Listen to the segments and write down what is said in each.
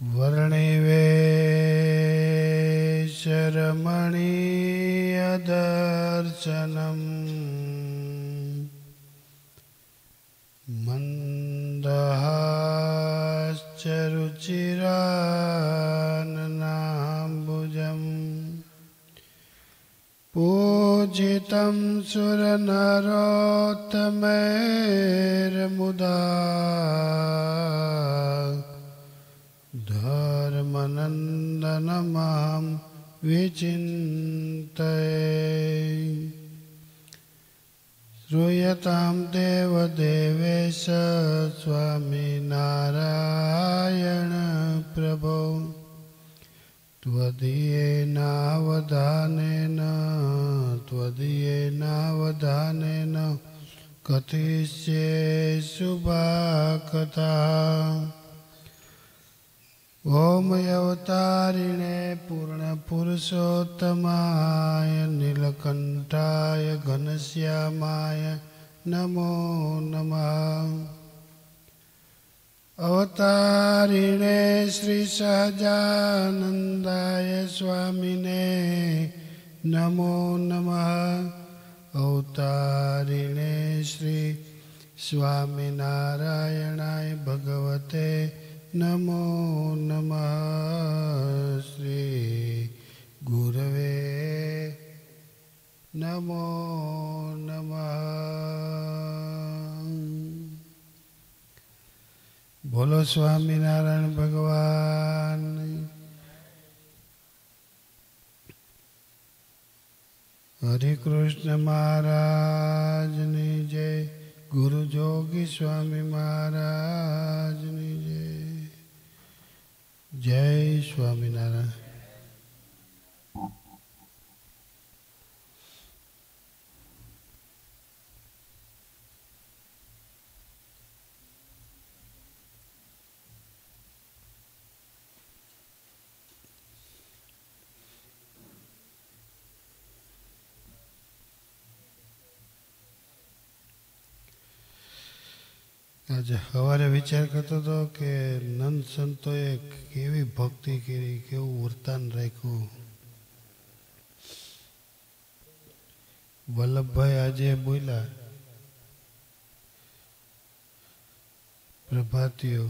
वर्णिवेशरमणीयदर्शनम् मन्दहाश्चरुचिराननाम्बुजम् पूजितं सुरनरोत्तमैर्मुदा धर्मनन्दनमां विचिन्तये श्रूयतां देवदेवेश स्वामिनारायण प्रभो त्वदीयेनावधानेन कथिष्ये शुभाकथा ओम अवतारिणे पूर्णपुरुषोत्तमाय नीलकंठाय घनश्यामाय नमो नमः। अवतारिणे श्री सहजानंदाय स्वामिने नमो नमः। अवतारिणे श्री स्वामिनारायणाय भगवते नमो नमः। श्री गुरवे नमो नमः। बोलो स्वामीनारायण भगवान। हरे कृष्ण महाराज ने जय। गुरु जोगी स्वामी महाराज ने जय। जय स्वामीनारायण। आज सवारे विचार करतो तो कि नंद संतोए केवी भक्ति करी, केवुं वर्तन राख्युं। वल्लभभाई आजे बोल्या प्रभातियो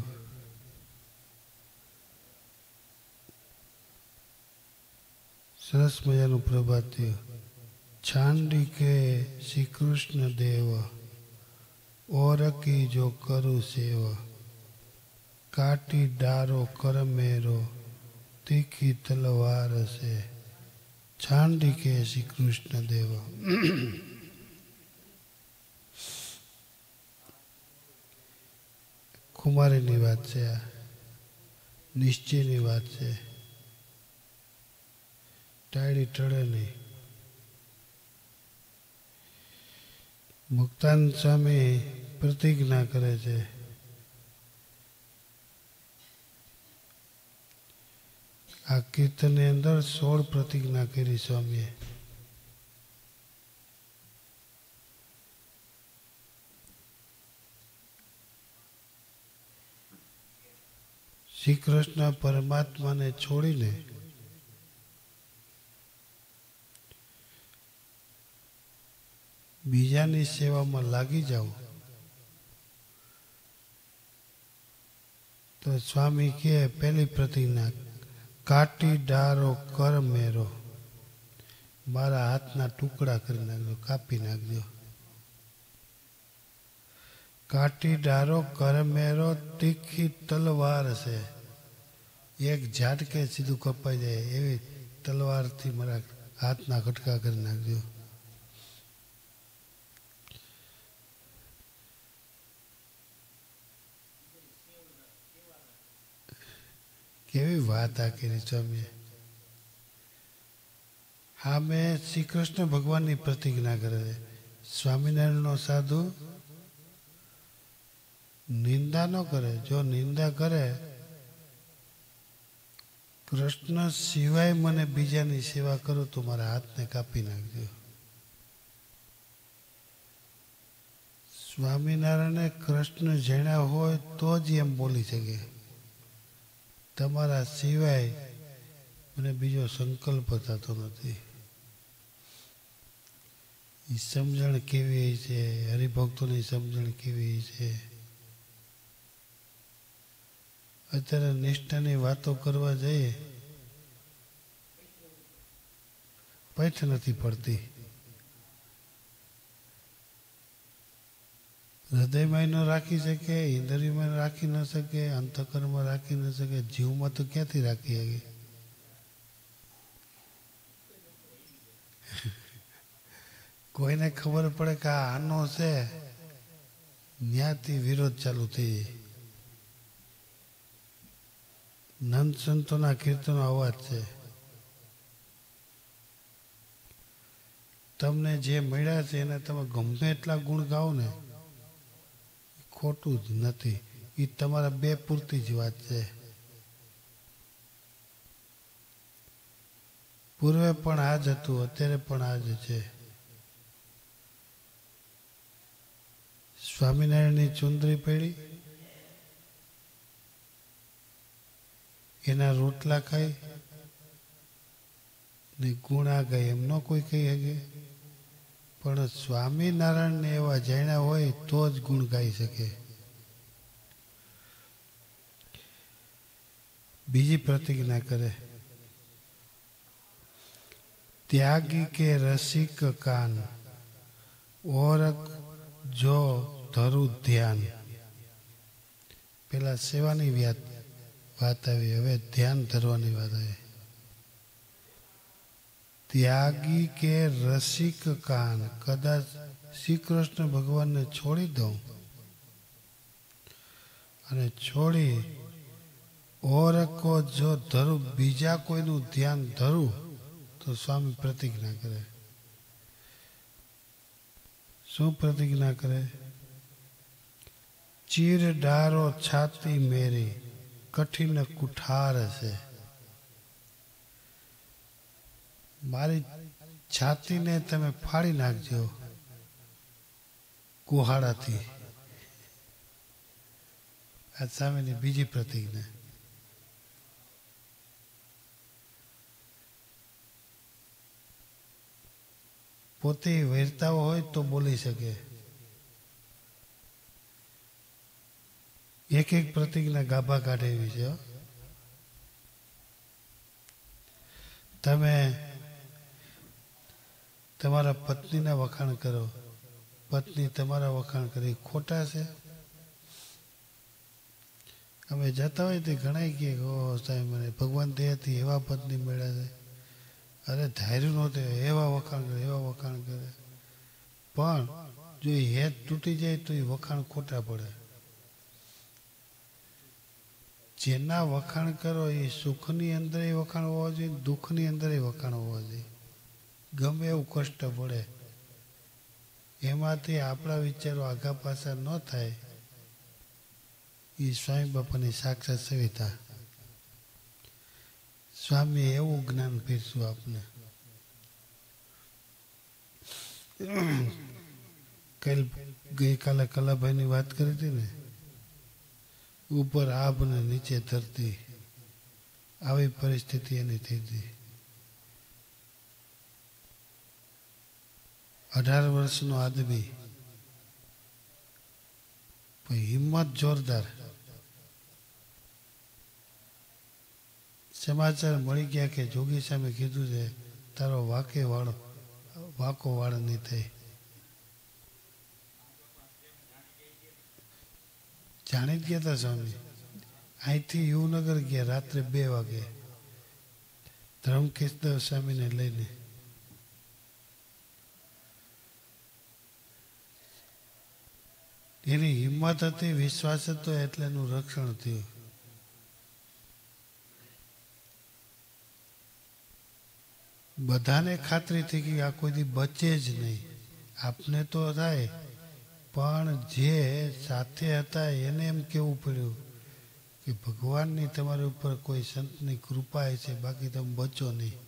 सरस मजानुं प्रभातियो। छांडी के श्री कृष्ण देव और की जो करू सेव। काटी डारो कर मेरो तीखी तलवार से। छांडी के श्री कृष्ण देव। कुमारी नी बात से निश्चय नी बात से टाड़ी टड़े नहीं। मुक्तानंद स्वामी प्रतिज्ञा करे छे आ कीर्तन ने अंदर 16 प्रतिज्ञा करी स्वामी। श्री कृष्ण परमात्मा ने छोड़ी ने बीजानी सेवा में लागी जाओ तो स्वामी के पहली प्रतिज्ञा काटी डारो कर मेरो। मारा हाथ ना टुकड़ा कर नाखजो, कापी नाखजो। काटी डारो कर मेरो तीखी तलवार से। एक झाटके सीधू कपाई जाए एवी तलवार थी मारा हाथ ना कटका कर नाखजो। केवी बात आ करी स्वामी। हाँ मैं श्री कृष्ण भगवान की प्रतिज्ञा करे। स्वामीनारायण नो साधु निंदा न करे। जो निंदा करे कृष्ण सिवाय मने बीजानी सेवा करो तो मारा हाथ ने कापी नाखजो। स्वामीनारायण कृष्ण जेणा होय तो ज एम बोली सके। તમારા સિવાય મને બીજો સંકલ્પ થતો નથી. એ સમજણ કેવી છે, હરિભક્તોની સમજણ કેવી છે. અત્યારે નિષ્ઠાની વાતો કરવા જઈએ પૈઠ નથી પડતી. હૃદયમાં ન રાખી શકે, ઇન્દ્રિયમાં રાખી ન શકે, અંતઃકરણમાં રાખી ન શકે, જીવમાં તો ક્યાંથી રાખી શકે? કોઈને ખબર પડે કે આ આનો છે, ન્યાથી વિરોધ ચાલુ થઈ જાય. નંદ સંતોના કીર્તનો અવાજ છે. તમને જે મળ્યા છે એને તમે ગમે એટલા ગુણ ગાઓ ને, ખોટું જ નથી. એ તમારા બે પૂરતી જ વાત છે. પૂર્વે પણ આ જ હતું, અત્યારે પણ આ જ છે. સ્વામિનારાયણની ચુંદરી પડી, એના રોટલા ખાઈ ને ગુણા ગાય એમ ન કોઈ કહી શકે. પણ સ્વામિનારાયણને એવા જાણ્યા હોય તો જ ગુણ ગાઈ શકે. બીજી પ્રતિજ્ઞા કરે, ત્યાગી કે રસિક કાન ઓરક જો ધરું ધ્યાન. પેલા સેવાની વાત આવી, હવે ધ્યાન ધરવાની વાત આવી. ત્યાગી કે રસિક કાન, કદાચ શ્રી કૃષ્ણ ભગવાનને છોડી દઉં અને છોડી ઓરકો જો ધરું, બીજા કોઈનું ધ્યાન ધરું તો સ્વામી પ્રતિજ્ઞા કરે. શું પ્રતિજ્ઞા કરે? ચીર ડારો છાતી મેરી કઠિન કુઠાર છે. મારી છાતીને તમે ફાડી નાખજો કુહાડાથી. આ સ્વામીની બીજી પ્રતિજ્ઞા. પોતે વેરતાઓ હોય તો બોલી શકે. એક એક પ્રતિજ્ઞા ગાભા કાઢે એવી છે. તમે તમારા પત્નીના વખાણ કરો, પત્ની તમારા વખાણ કરી, ખોટા છે? અમે જતા હોય તો ઘણા કહે, ઓ સાહેબ મને ભગવાન દયાથી એવા પત્ની મળ્યા છે. અરે ધાર્યું નહોતું, એવા વખાણ કરે, એવા વખાણ કરે. પણ જો એ હેત તૂટી જાય તો એ વખાણ ખોટા પડે. જેના વખાણ કરો એ સુખની અંદર વખાણ હોવા જોઈએ, દુઃખની અંદર વખાણ હોવા જોઈએ. ગમે એવું કષ્ટ પડે એમાંથી આપણા વિચારો આગા પાછા ન થાય. એ સ્વામી બાપાની સાક્ષાત સવિતા. સ્વામી એવું જ્ઞાન પીરસ્યું આપને. ગઈકાલે કલાભાઈની વાત કરી હતી ને, ઉપર આભ ને નીચે ધરતી, આવી પરિસ્થિતિ એની થઈ હતી. 18 વર્ષનો આદમી, હિંમત જોરદાર. સમાચાર મળી ગયા કે જોગી સામે કીધું છે તારો વાકો વાળ નહીં થાય. જાણી જ ગયા હતા સ્વામી. અહીંથી યુવનગર ગયા રાત્રે 2 વાગે ધર્મકેશદેવ સ્વામીને લઈને. એની હિંમત હતી, વિશ્વાસ હતો, એટલે એનું રક્ષણ થયું. બધાને ખાતરી થઈ કે આ કોઈ દી બચે જ નહીં. આપને તો થાય, પણ જે સાથે હતા એને એમ કેવું પડ્યું કે ભગવાનની તમારી ઉપર કોઈ સંતની કૃપા છે, બાકી તમે બચો નહીં.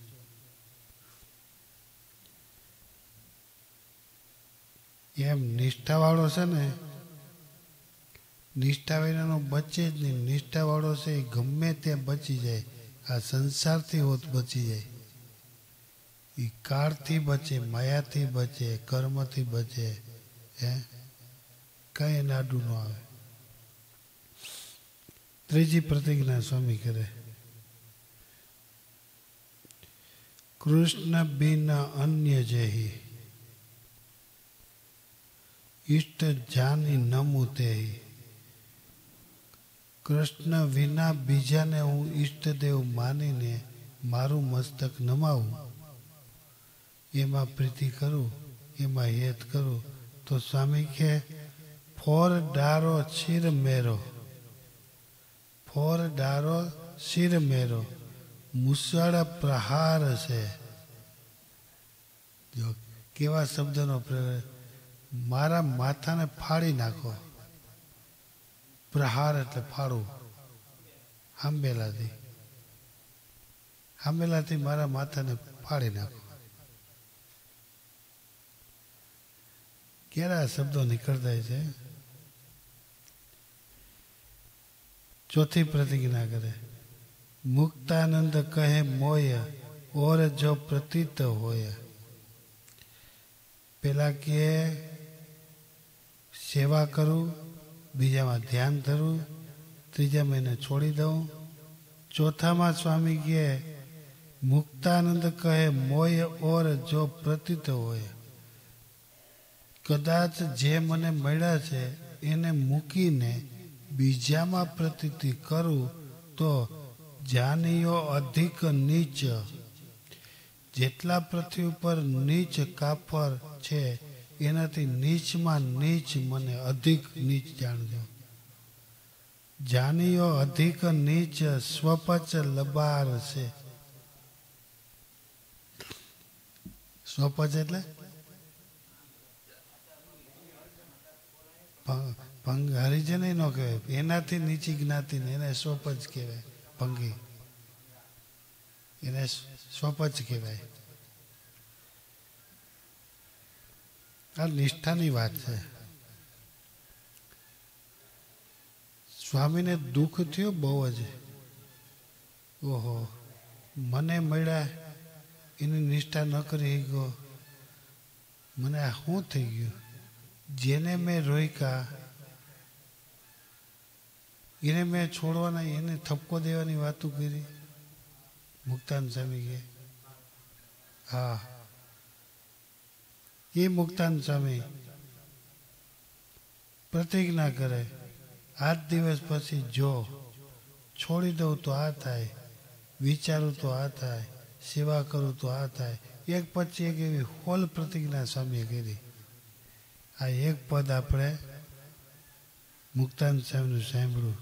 એમ નિષ્ઠાવાળો છે ને નિષ્ઠા વિનાનો બચે જ નહીં. નિષ્ઠાવાળો છે એ ગમે ત્યાં બચી જાય. આ સંસારથી હોત બચી જાય. એ કાળથી બચે, માયાથી બચે, કર્મથી બચે. કઈ એને આડું ન આવે. ત્રીજી પ્રતિજ્ઞા સ્વામી કરે, કૃષ્ણ બિના અન્ય જેહી ઈષ્ટ જાની નમુતેહી. કૃષ્ણ વિના બીજાને હું ઈષ્ટદેવ માનીને મારું મસ્તક નમાવું, એમાં પ્રીતિ કરું, એમાં હેત કરું, તો સ્વામી કે ફોર ડારો શિર મેરો, ફોર ડારો શિર મેરો, મુસળ પ્રહાર છે. જો કેવા શબ્દનો પ્રયોગ, મારા માથાને ફાડી નાખો. પ્રહાર એટલે ફાડવું, હાંબેલાથી, હાંબેલાથી મારા માથાને ફાડી નાખો. કેરા શબ્દો નીકળતા છે. ચોથી પ્રતિજ્ઞા કરે, મુક્તાનંદ કહે મોય ઓર જો પ્રતીત હોય. પેલા કે સેવા કરું, બીજામાં ધ્યાન ધરું, ત્રીજામાં એને છોડી દઉં. ચોથામાં સ્વામી કહે મુક્તાનંદ કહે મોય ઓર જો પ્રતીત હોય. કદાચ જે મને મળ્યા છે એને મૂકીને બીજામાં પ્રતીતિ કરું તો જાનીઓ અધિક નીચ. જેટલા પૃથ્વી ઉપર નીચ કાફર છે એનાથી નીચમાં નીચ મને અધિક નીચ જાણજો. જાનીઓ અધિક નીચ સ્વપચ લબાર છે. સ્વપચ એટલે હરિજન નો કહેવાય, એનાથી નીચી જ્ઞાતિ એને સ્વપચ કહેવાય. ભંગી એને સ્વપચ કહેવાય. આ નિષ્ઠાની વાત છે. સ્વામીને દુઃખ થયું બહુ જ. ઓહો, મને મળ્યા એની નિષ્ઠા ન કરી ગયો, મને આ શું થઈ ગયું. જેને મેં રોક્યા એને મેં છોડવાના, એને ઠપકો દેવાની વાતો કરી. મુક્તાન સ્વામી કે હા, એ મુક્તાન સ્વામી પ્રતિજ્ઞા કરે, આજ દિવસ પછી જો છોડી દઉં તો આ થાય, વિચારું તો આ થાય, સેવા કરું તો આ થાય. એક પછી એક એવી હોલ પ્રતિજ્ઞા સ્વામીએ કરી. આ એક પદ આપણે મુક્તાન સ્વામીનું સાંભળ્યું.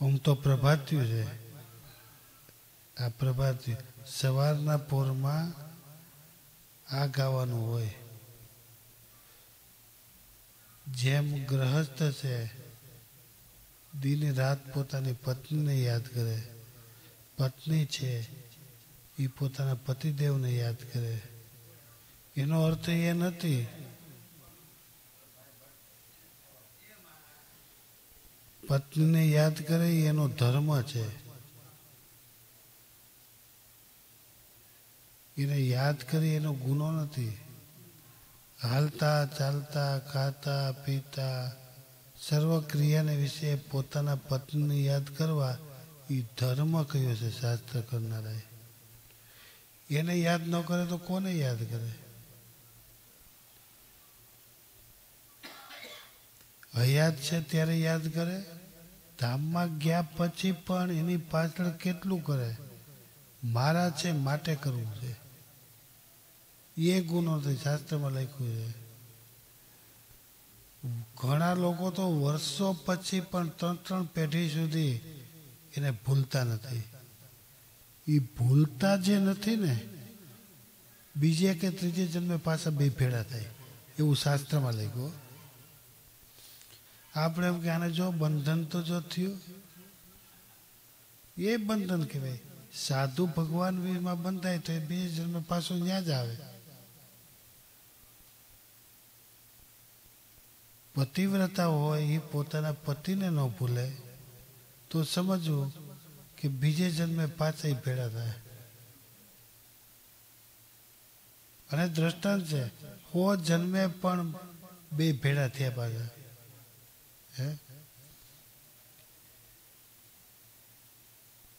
આમ તો પ્રભાત્યું છે. આ પ્રભાત્યું સવારના પોરમાં આ ગાવાનું હોય. જેમ ગ્રહસ્થ છે દિન રાત પોતાની પત્નીને યાદ કરે, પત્ની છે એ પોતાના પતિદેવને યાદ કરે. એનો અર્થ એ નથી પત્નીને યાદ કરે એનો ધર્મ છે. એને યાદ કરી એનો ગુનો નથી. હાલતા ચાલતા ખાતા પીતા સર્વ ક્રિયાને વિશે પોતાના પત્નીને યાદ કરવા એ ધર્મ કયો છે શાસ્ત્ર કરનારાએ. એને યાદ ન કરે તો કોને યાદ કરે? હયાત છે ત્યારે યાદ કરે, ધામમાં ગયા પછી પણ એની પાછળ કેટલું કરે. મારા છે માટે કરવું છે એ ગુનો થઈ શાસ્ત્રમાં લખ્યું છે. ઘણા લોકો તો વર્ષો પછી પણ 3 પેઢી સુધી એને ભૂલતા નથી. એ ભૂલતા જે નથી ને, બીજે કે ત્રીજે જન્મે પાછા બે ભેળા થાય એવું શાસ્ત્રમાં લખ્યું. આપણે એમ કે આને જો બંધન તો જો થયું, એ બંધન કહેવાય. સાધુ ભગવાન વીરમાં બંધાય તો એ બે જન્મ પાછો ત્યાં જ આવે. પતિવ્રતા હોય એ પોતાના પતિને ન ભૂલે તો સમજવું કે બીજે જન્મે પાછા ભેળા થાય. અને દ્રષ્ટાંત છે, હો જન્મે પણ બે ભેળા થયા પાછા. હે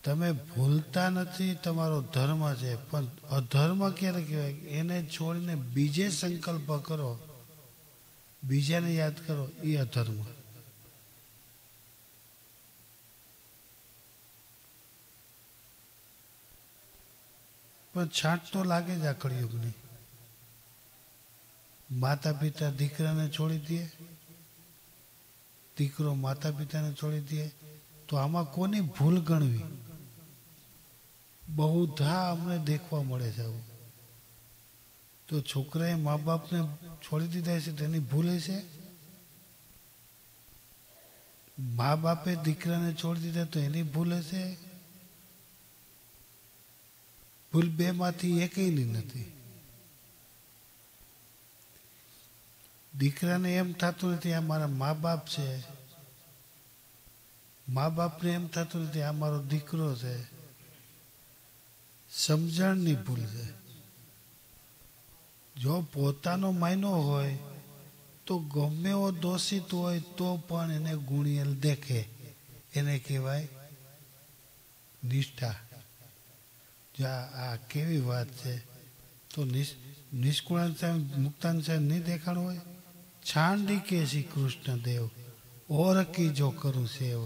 તમે ભૂલતા નથી, તમારો ધર્મ છે, પણ અધર્મ ક્યારે કહેવાય? એને છોડીને બીજે સંકલ્પ કરો, બીજાને યાદ કરો, એ અધર્મ. પણ છાંટ તો લાગે જ આ કળિયુગની. માતા પિતા દીકરાને છોડી દે, દીકરો માતા પિતાને છોડી દે, તો આમાં કોની ભૂલ ગણવી? બહુધા અમને દેખવા મળે છે આવું. તો છોકરાએ મા બાપને છોડી દીધા છે તેની ભૂલ છે? મા બાપે દીકરાને છોડી દીધા તો એની ભૂલ હશે? ભૂલ બે માંથી એકયની નથી. દીકરાને એમ થતું નથી આ મારા મા બાપ છે, મા બાપને એમ થતું નથી આ મારો દીકરો છે. સમજણની ભૂલ છે. જો પોતાનો માયનો હોય તો ગમે એવો દોષિત હોય તો પણ એને ગુણિયલ દેખે, એને કહેવાય નિષ્ઠા. જો આ કેવી વાત છે. તો નિષ્કુળાન સાહેબ મુક્તાન સાહેબ નહીં દેખાડો હોય? છાંડી કે શ્રી કૃષ્ણ દેવ ઓરકી જો કરું સેવ,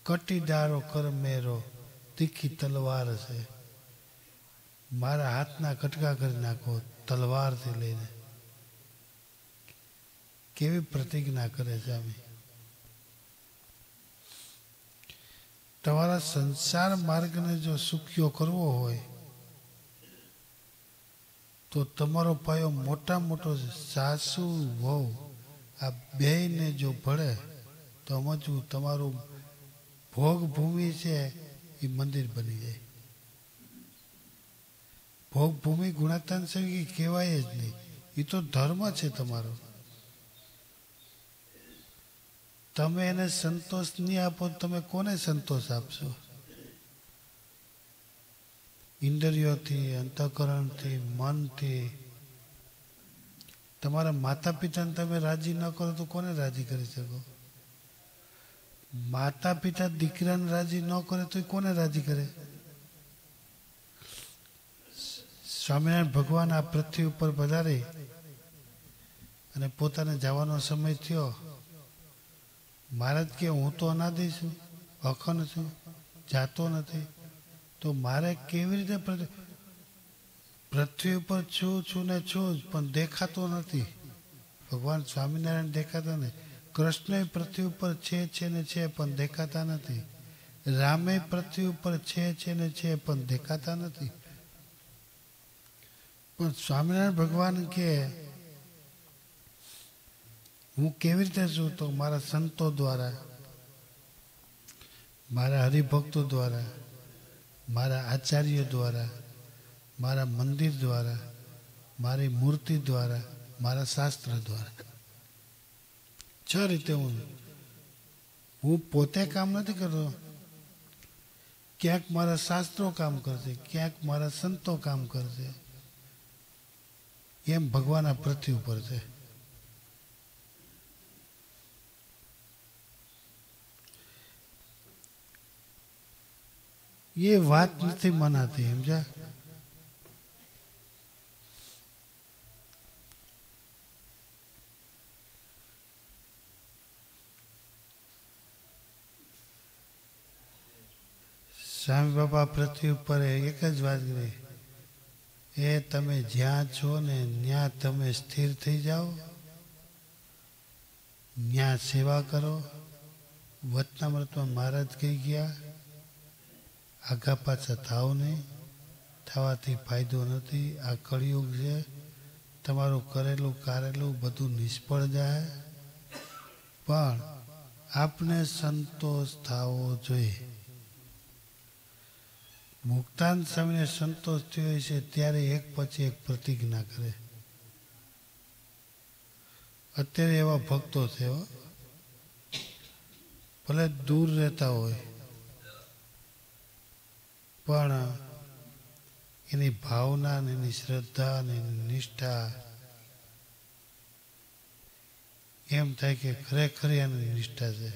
કટીદારો કર મેરો તીખી તલવાર છે. મારા હાથના કટકા કરી નાખો તલવારથી લઈને. કેવી પ્રતિજ્ઞા કરે છે અમે. તમારા સંસાર માર્ગને જો સુખ્યો કરવો હોય તો તમારો પાયો મોટા મોટો સાસુ વહુ આ બેયને જો ભળે તો સમજવું તમારું ભોગ ભૂમિ છે એ મંદિર બની જાય. ભોગ ભૂમિ ગુણાતાન સેવી કહેવાય જ નહીં. એ તો ધર્મ છે તમારો. તમે એને સંતોષ નહીં આપો, તમે કોને સંતોષ આપશો? ઇન્દ્રિયોથી, અંતઃકરણથી, મનથી. તમારા માતા પિતાને તમે રાજી ન કરો તો કોને રાજી કરી શકો? માતા પિતા દીકરાને રાજી ન કરે તો કોને રાજી કરે? સ્વામિનારાયણ ભગવાન આ પૃથ્વી ઉપર પધારી અને પોતાને જવાનો સમય થયો. મહારાજ કે હું તો અનાદિ છું, અખંડ છું, જાતો નથી, તો મારે કેવી રીતે પૃથ્વી ઉપર છું ને છું જ, પણ દેખાતો નથી. ભગવાન સ્વામિનારાયણ દેખાતા નહીં. કૃષ્ણ પૃથ્વી ઉપર છે ને છે પણ દેખાતા નથી. રામે પૃથ્વી ઉપર છે ને છે પણ દેખાતા નથી. પણ સ્વામિનારાયણ ભગવાન કે હું કેવી રીતે છું? તો મારા સંતો દ્વારા, મારા હરિભક્તો દ્વારા, મારા આચાર્ય દ્વારા, મારા મંદિર દ્વારા, મારી મૂર્તિ દ્વારા, મારા શાસ્ત્ર દ્વારા. 6 રીતે હું પોતે કામ નથી કરતો. ક્યાંક મારા શાસ્ત્રો કામ કરશે, ક્યાંક મારા સંતો કામ કરશે. એમ ભગવાન આ પૃથ્વી ઉપર છે. એ વાત નથી મનાતી, સમજા? સ્વામી બાપા પૃથ્વી ઉપર એક જ વાત કરી, એ તમે જ્યાં છો ને ત્યાં તમે સ્થિર થઈ જાઓ, ત્યાં સેવા કરો. વચનામૃતમાં મહારાજ કહી ગયા, આગા પાછા થાવ નહીં, થવાથી ફાયદો નથી. આ કળિયુગ છે. તમારું કરેલું કારેલું બધું નિષ્ફળ જાય, પણ આપને સંતોષ થવો જોઈએ. મુક્તાન સ્વામીને સંતોષ થયો છે ત્યારે એક પછી એક પ્રતિજ્ઞા કરે. અત્યારે એવા ભક્તો છે હો, ભલે દૂર રહેતા હોય પણ એની ભાવના ને એની શ્રદ્ધા ને એની નિષ્ઠા એમ થાય કે ખરેખર એની નિષ્ઠા છે.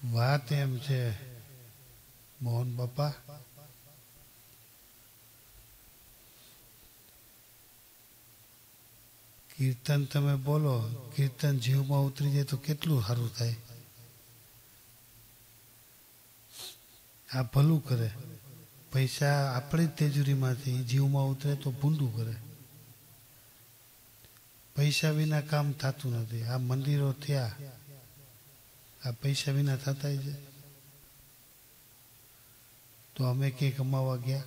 વાત એમ છે મોહન બાપા, કીર્તન તમે બોલો, કીર્તન જીવમાં ઉતરી જાય તો કેટલું સારું થાય. આ ભલું કરે, પૈસા આપણી તેજુરીમાંથી જીવમાં ઉતરે તો ભૂંડું કરે. પૈસા વિના કામ થતું નથી. આ મંદિરો થયા, આ પૈસા વિના થતા છે. તો અમે ક્યાંય કમાવા ગયા?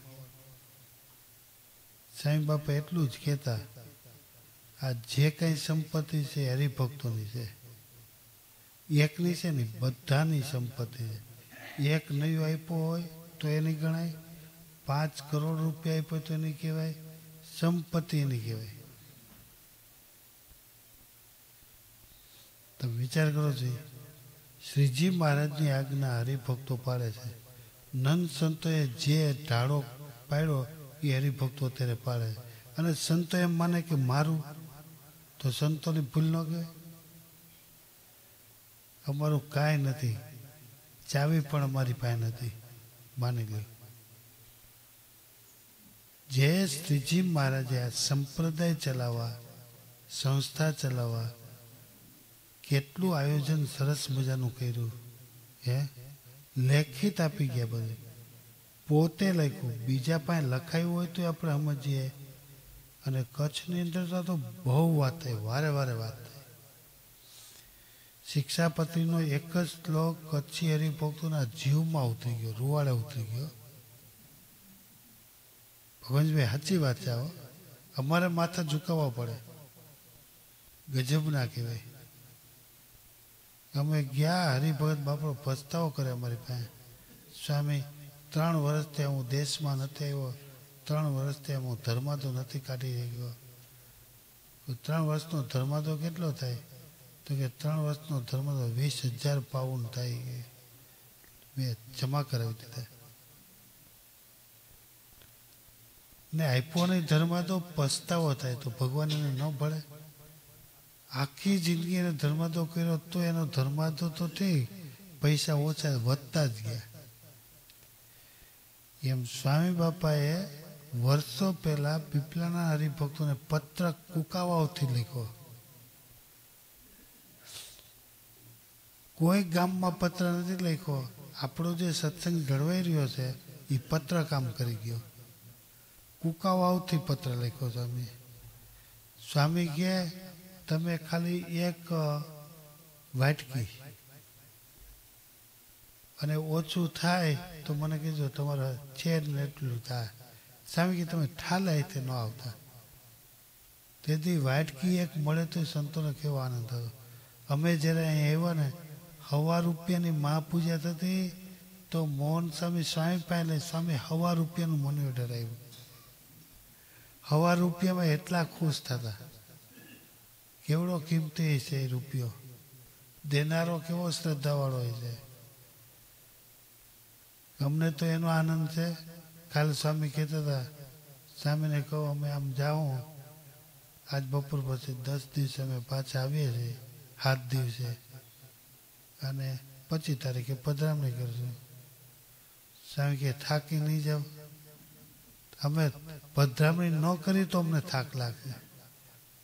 સાંઈ બાપા એટલું જ કહેતા, આ જે કઈ સંપત્તિ છે હરિભક્તોની છે. એકની છે ને, બધાની સંપત્તિ છે. એક નયું આપ્યો હોય તો એની ગણાય, 5 કરોડ રૂપિયા આપ્યો તો એની કહેવાય, સંપત્તિ એની કહેવાય. તમે વિચાર કરો છો, શ્રીજી મહારાજની આજ્ઞા હરિભક્તો પાડે છે. નંદ સંતોએ જે ઢાળો પાડ્યો એ હરિભક્તો અત્યારે પાડે. અને સંતો એમ માને કે મારું, તો સંતોની ભૂલ ન કહેવાય? અમારું કાંઈ નથી, ચાવી પણ અમારી પાસે નથી, માની લો. જે શ્રીજી મહારાજે આ સંપ્રદાય ચલાવવા, સંસ્થા ચલાવવા કેટલું આયોજન સરસ મજાનું કર્યું હે, લેખિત આપી ગયા. બધું પોતે લખ્યું, બીજા પાસે લખાયું હોય તો આપણે સમજીએ. અને કચ્છની અંદર તો બહુ વાત થાય, વારે વારે વાત થાય. શિક્ષાપત્રીનો એક જ શ્લોક કચ્છી હરિભક્તોના જીવમાં ઉતરી ગયો, રૂવાડે ઉતરી ગયો. ભગવાનભાઈ સાચી વાત છે. આવો અમારે માથા ઝુકાવવા પડે, ગજબ ના કહેવાય. અમે ગયા, હરિભગત બાપડો પસ્તાવો કરે અમારી પાસે. સ્વામી 3 વર્ષથી હું દેશમાં નથી આવ્યો, 3 વર્ષથી હું ધર્માદો નથી કાઢી ગયો. 3 વર્ષનો ધર્માદો કેટલો થાય? તો કે 3 વર્ષનો ધર્માદો 20,000 પાઉન્ડ થાય. મેં જમા કરાવી દીધા ને આપ્યો નહીં ધર્માદો, પસ્તાવો થાય તો ભગવાન એને ન ભળે? આખી જિંદગી એને ધર્માદો કર્યો તો એનો ધર્માદો તો ઠીક, પૈસા ઓછા વધતા જ ગયા. એમ સ્વામી બાપાએ વર્ષો પહેલા પીપલાના હરિભક્તોને પત્ર કુકાવાઓથી લખ્યો. કોઈ ગામમાં પત્ર નથી લખ્યો. આપણો જે સત્સંગ ઘડવાઈ રહ્યો છે એ પત્ર કામ કરી ગયો. કુકાવાઓથી પત્ર લખ્યો સ્વામી. સ્વામી કહે તમે ખાલી એક વાટકી અને ઓછું થાય તો મને કહેજો, તમારે છે ને એટલું થાય. સ્વામી કે તમે ઠાલા તે ન આવતા. તેથી વાટકી એક મળે તો સંતોને કેવો આનંદ થતો. અમે જ્યારે અહીંયા આવ્યા ને, 1.25 રૂપિયાની મહાપૂજા થતી તો મોહન સ્વામી પાસે સ્વામી 1.25 રૂપિયાનું મની ઓર્ડર આવ્યું. 1.25 રૂપિયામાં એટલા ખુશ થતા. કેવડો કિંમતી છે એ રૂપિયો. દેનારો કેવો શ્રદ્ધાવાળો હોય છે. અમને તો એનો આનંદ છે. કાલે સ્વામી કહેતા હતા, સ્વામીને કહો અમે આમ જાઉં, આજ બપોર પછી 10 દિવસે અમે પાછા આવીએ છીએ, 7 દિવસે, અને 25 તારીખે પધરામણી કરશું. સ્વામી કે થાકી નહીં જાવ? અમે પધરામણી ન કરી તો અમને થાક લાગશે,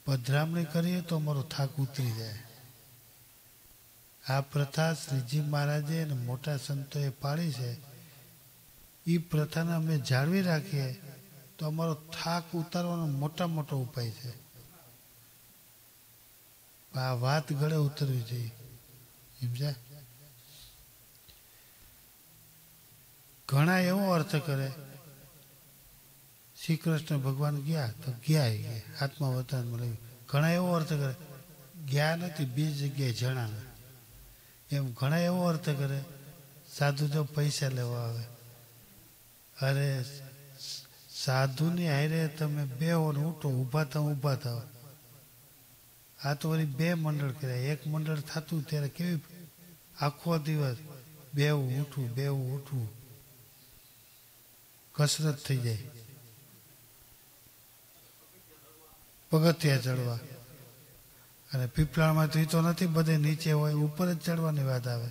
પધરામણી કરીએ તો અમારો થાક ઉતરી જાય. આ પ્રથા શ્રીજી મહારાજે અને મોટા સંતોએ પાડી છે. એ પ્રથાને અમે જાળવી રાખીએ તો અમારો થાક ઉતારવાનો મોટો ઉપાય છે. આ વાત ગળે ઉતરવી જોઈએ, સમજ્યા? ઘણા એવો અર્થ કરે, શ્રી કૃષ્ણ ભગવાન ગયા તો ગયા હાથમાં વતન મળે. ઘણા એવો અર્થ કરે, ગયા નથી બીજી જગ્યાએ જણા. એમ ઘણા એવો અર્થ કરે, સાધુ જો પૈસા લેવા આવે, અરે સાધુની હારે તમે બેહો ને ઉઠો, ઊભા થાવ. આ તો વળી 2 મંડળ કર્યા. એક મંડળ થતું ત્યારે કેવી આખો દિવસ બેવું ઉઠવું કસરત થઈ જાય. પગથિયા ચડવા અને પીપળામાં તો એ તો નથી, બધે નીચે હોય, ઉપર જ ચડવાની વાત આવે.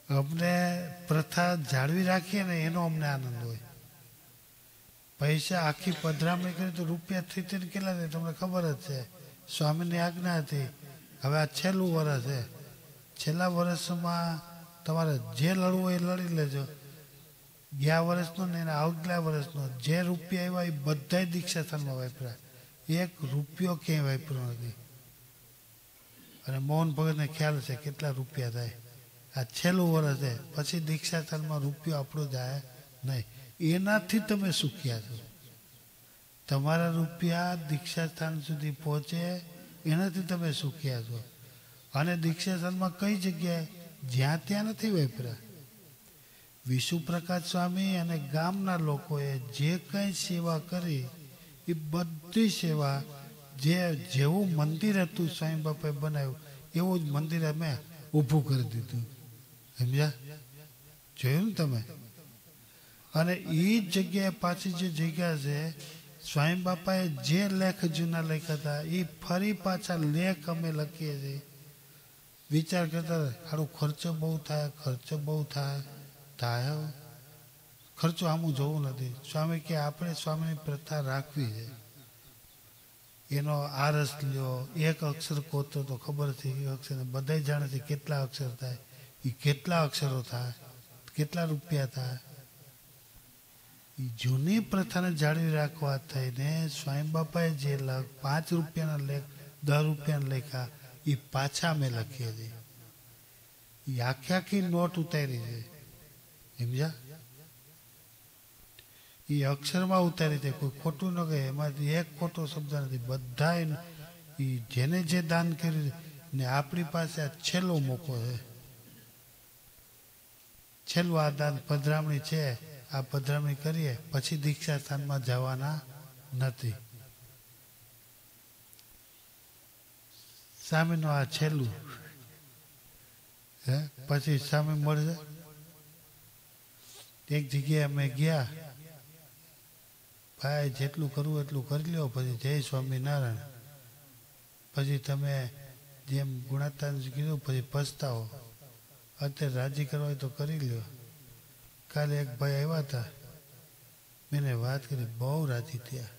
અમને પ્રથા જાળવી રાખીએ ને એનો અમને આનંદ હોય. પૈસા આખી પધરામણી કરી તો રૂપિયા થી કેટલા થાય તમને ખબર જ છે. સ્વામીની આજ્ઞા હતી. હવે આ છેલ્લું વર્ષ છે. છેલ્લા વર્ષમાં તમારે જે લડવું હોય એ લડી લેજો. ગયા વર્ષનો ને એના આગલા વર્ષનો જે રૂપિયા આવ્યા એ બધા દીક્ષા સ્થાનમાં વાપર્યા. 1 રૂપિયો ક્યાંય વાપર્યો નથી. અને મોહન ભગતને ખ્યાલ છે કેટલા રૂપિયા થાય. આ છેલ્લું વર્ષ છે. પછી દીક્ષા સ્થાનમાં રૂપિયો આપણો જાય નહીં. એનાથી તમે સુખ્યા છો. તમારા રૂપિયા દીક્ષા સ્થાન સુધી પહોંચે એનાથી તમે સુખ્યા છો. અને દીક્ષા સ્થાનમાં કઈ જગ્યાએ? જ્યાં ત્યાં નથી વાપર્યા. વિશુપ્રકાશ સ્વામી અને ગામના લોકોએ જે કંઈ સેવા કરી એ બધી સેવા જેવું મંદિર હતું સ્વામી બાપાએ બનાવ્યું એવું જ મંદિર અમે ઊભું કરી દીધું. સમજ્યા? જોયું ને તમે? અને એ જગ્યાએ પાછી જે જગ્યા છે સ્વામી બાપાએ જે લેખ જૂના લખ્યા હતા એ ફરી પાછા લેખ અમે લખીએ છીએ. વિચાર કરતા સારું ખર્ચો બહુ થાય. ખર્ચો આમું જોવું નથી. સ્વામી કે આપણે સ્વામીની પ્રથા રાખવી છે. એનો આરસ લ્યો, 1 અક્ષર કોતો તો ખબર છે એ અક્ષર બધા જાણે છે કેટલા અક્ષર થાય, એ કેટલા અક્ષરો થાય, કેટલા રૂપિયા થાય. એ જૂની પ્રથાને જાળવી રાખવા થઈને સ્વામી બાપાએ જે 5 રૂપિયાના લેખ 10 રૂપિયાના લેખા એ પાછા અમે લખીએ છીએ. એ આખી નોટ ઉતારી છે. સમજ્યા? એ અક્ષરમાં ઉતારી છે. કોઈ ખોટું ન કહે. એમાંથી 1 ખોટો શબ્દ નથી. બધા જેને જે દાન કર્યું ને આપણી પાસે આ છેલ્લો મોકો છે. છેલ્લું આ દાન પધરામણી છે. આ પધરામણી કરીએ પછી દીક્ષા સ્થાનમાં જવાના નથી. સ્વામીનું આ છેલ્લું પછી સ્વામી મળશે. એક જગ્યાએ અમે ગયા, ભાઈ જેટલું કરવું એટલું કરી લો, પછી જય સ્વામિનારાયણ. પછી તમે જેમ ગુણાતાન કીધું પછી પછતાવો. અત્યારે રાજી કરવા હોય તો કરી લ્યો. કાલે એક ભાઈ આવ્યા હતા, મેં વાત કરી, બહુ રાજી થયા.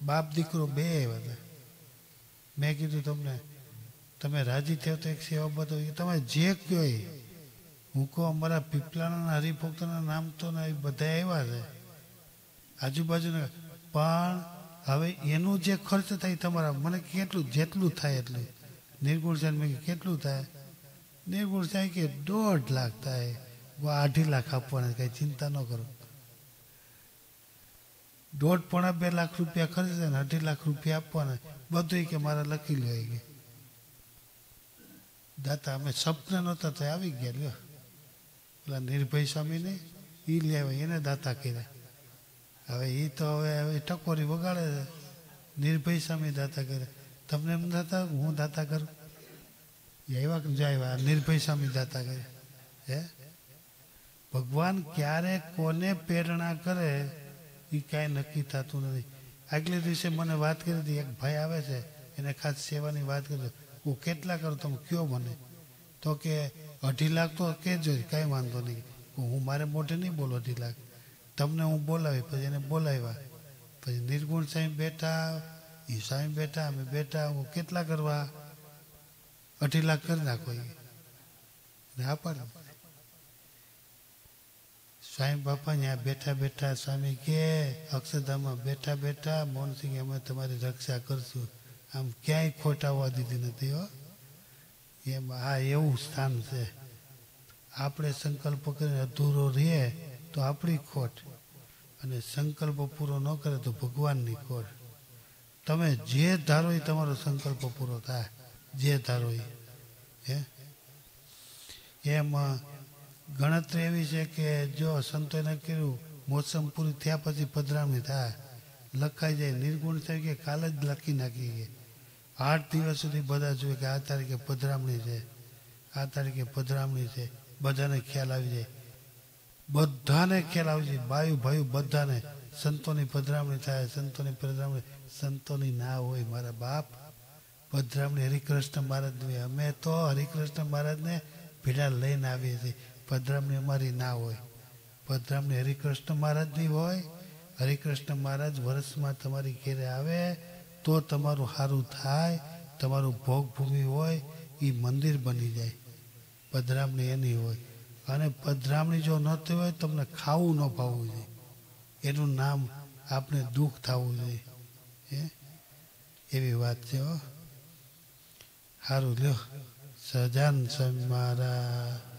બાપ દીકરો 2 આવ્યા હતા. મેં કીધું તમે રાજી થયો તો એક સેવા બતાવો. તમે જે કહો એ. હું કહું અમારા પીપલાના હરિભક્તોના નામ તો બધા આવ્યા છે આજુબાજુના, પણ હવે એનું જે ખર્ચ થાય તમારા મને જેટલું થાય એટલું. નિર્ગુણ સાહેબ મેં કેટલું થાય? નિર્ગુણ સાહેબ કે 1.5 લાખ થાય. 2.5 લાખ આપવાના, કઈ ચિંતા ન કરો. 1.5-2 લાખ રૂપિયા ખર્ચ થાય ને 2.5 લાખ રૂપિયા આપવાના. બધું કે મારા લખી લો. કે દાતા અમે સપના નહોતા તો આવી ગયા. લ્યો પેલા નિર્ભય સ્વામીને એ લેવા એને દાતા કર્યા. હવે એ તો હવે ટકોરી વગાડે છે. નિર્ભય સ્વામી દાતા કર્યા. તમને એમ દાતા હું દાતા કરું? એવા જાય નિર્ભય સ્વામી દાતા કર્યા. હે ભગવાન ક્યારે કોને પ્રેરણા કરે એ કાંઈ નક્કી થતું નથી. આગલે દિવસે મને વાત કરી હતી. એક ભાઈ આવે છે એને ખાસ સેવાની વાત કરી. હું કેટલા કરું તમે કયો મને? તો કે 2.5 લાખ તો કહેજો, કાંઈ વાંધો નહીં. હું મારે મોઢે નહીં બોલો 2.5 લાખ. તમને હું બોલાવી. પછી એને બોલાવ્યા. પછી નિર્ગુણ સાહેબ બેઠા, એ સાહેબ બેઠા, અમે બેઠા. હું કેટલા કરવા? 2.5 લાખ કરી નાખો. ના પાડે. સ્વામી બાપા ત્યાં બેઠા સ્વામી કે અક્ષરધામમાં બેઠા મોહનસિંહ અમે તમારી રક્ષા કરશું. આમ ક્યાંય ખોટ આવવા દીધી નથી. હો એમ આ એવું સ્થાન છે. આપણે સંકલ્પ કરીને અધૂરો રહે તો આપણી ખોટ, અને સંકલ્પ પૂરો ન કરે તો ભગવાનની ખોટ. તમે જે ધારો એ તમારો સંકલ્પ પૂરો થાય, જે ધારો એ. એમાં ગણતરી એવી છે કે જો સંતોએ નક્કી કર્યું મોસમ પૂરી થયા પછી પધરામણી થાય, લખાઈ જાય, નિર્ગુણ થઈ કે કાલે જ લખી નાખી કે 8 દિવસ સુધી બધા જોઈએ કે આ તારીખે પધરામણી છે, આ તારીખે પધરામણી છે, બધાને ખ્યાલ આવી જાય, બધાને ખ્યાલ આવી જાય, બાયુ ભાઈ બધાને સંતોની પધરામણી થાય, સંતોની પધરામણી. સંતોની ના હોય મારા બાપ, પધરામણી હરિકૃષ્ણ મહારાજની. અમે તો હરિકૃષ્ણ મહારાજને ભેડા લઈને આવીએ છીએ, પધરામણી અમારી ના હોય. પધરામણી હરિકૃષ્ણ મહારાજની હોય. હરિકૃષ્ણ મહારાજ વર્ષમાં તમારી ઘેરે આવે તો તમારું સારું થાય, તમારું ભોગભૂમિ હોય એ મંદિર બની જાય. પધરામણી એની હોય. અને પધરામણી જો નહોતી હોય તમને ખાવું ન ભાવવું જોઈએ, એનું નામ આપણે દુઃખ થવું જોઈએ. એવી વાત છે. સારું લ્યો. સજાન સ્વામી મહારાજ.